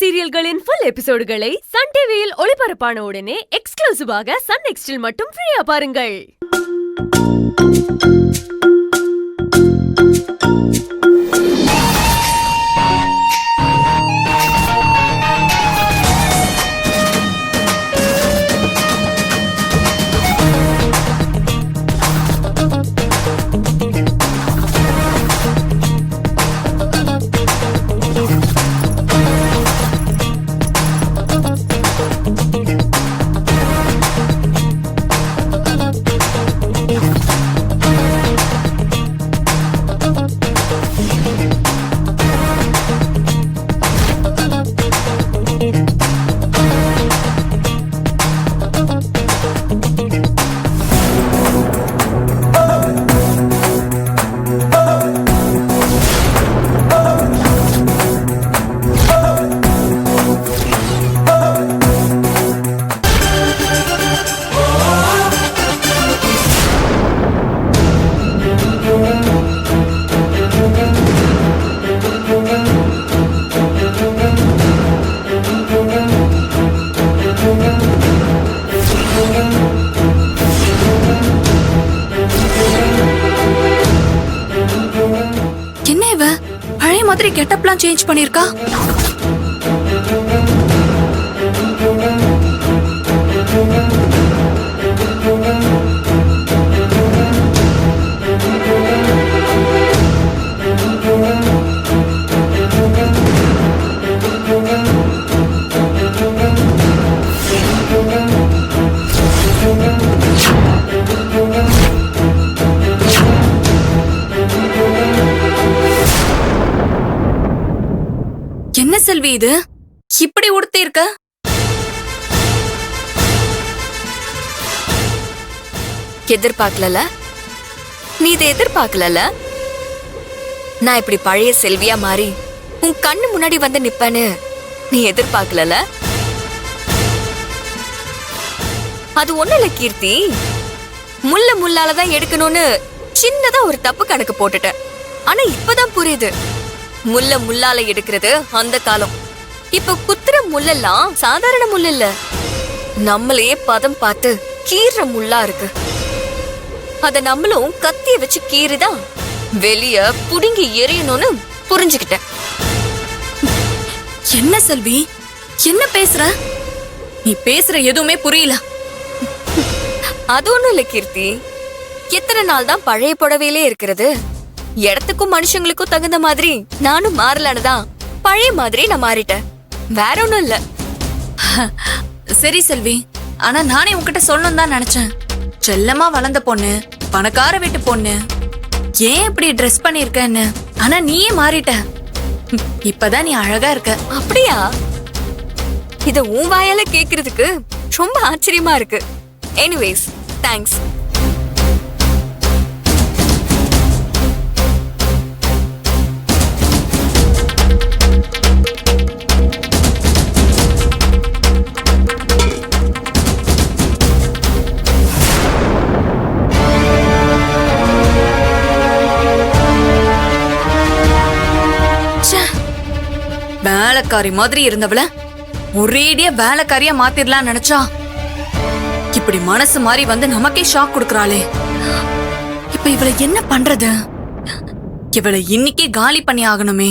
சீரியல்களின் full எபிசோடுகளை Sun டிவியில் ஒளிபரப்பான உடனே எக்ஸ்க்ளூசிவாக சன் நெக்ஸ்டில் மட்டும் ஃப்ரீயா பாருங்கள். பழைய மாதிரி கெட்டப்லாம் சேஞ்ச் பண்ணிருக்கா. என்ன செல்வி இது இப்படி உடுத்தி இருக்க? எதிர்பார்க்கல. நீ இதை எதிர்பார்க்கல. நான் இப்படி பழைய செல்வியா மாறி உன் கண்ணு முன்னாடி வந்து நிப்பேன்னு நீ எதிர்பார்க்கல. அது ஒண்ணு இல்ல கீர்த்தி, முள்ளாலதான் எடுக்கணும்னு சின்னதா ஒரு தப்பு கணக்கு போட்டுட்டேன். ஆனா இப்பதான் புரியுது, முள்ளால எடுக்கிறது அந்த காலம். இப்ப குத்துற முள்ளெல்லாம் சாதாரண முள் இல்ல, நம்மளையே பதம் பார்த்து கீற முள்ளா இருக்கு. அத நம்மளும் கத்திய வச்சு கீறிதான் வெளிய புடுங்கி எரியணும்னு புரிஞ்சுக்கிட்டேன். என்ன செல்வி என்ன பேசுற? நீ பேசுற எதுவுமே புரியல. அது ஒண்ணும் இல்ல கீர்த்தி, எத்தனை நாள் தான் பழைய புடவையிலே இருக்கிறது? இடத்துக்கும் மனுஷங்களுக்கும் தகுந்த மாதிரி நானும் மாறலானுதான் பழைய மாதிரி நான் மாறிட்டேன், வேற ஒண்ணும் இல்ல. சரி செல்வி, ஆனா நானே உன்கிட்ட சொல்லணும் தான் நினைச்சேன். செல்லமா வளர்ந்த பொண்ணு, பணக்கார வீட்டு பொண்ணு, ஏன் இப்படி ட்ரெஸ் பண்ணிருக்கன்னு. ஆனா நீயே மாறிட்ட. இப்பதான் நீ அழகா இருக்க. அப்படியா? இத உன் வாயால கேக்குறதுக்கு ரொம்ப ஆச்சரியமா இருக்கு. Anyways, thanks. வேலைக்காரி மாதிரி இருந்தவள ஒரேடியா வேலைக்காரியா மாத்திரலாம் நினைச்சா இப்படி மனசு மாறி வந்து நமக்கே ஷாக் கொடுக்கறாளே. இப்ப இவளை என்ன பண்றது? இவளை இன்னைக்கே காலி பண்ணி ஆகணுமே.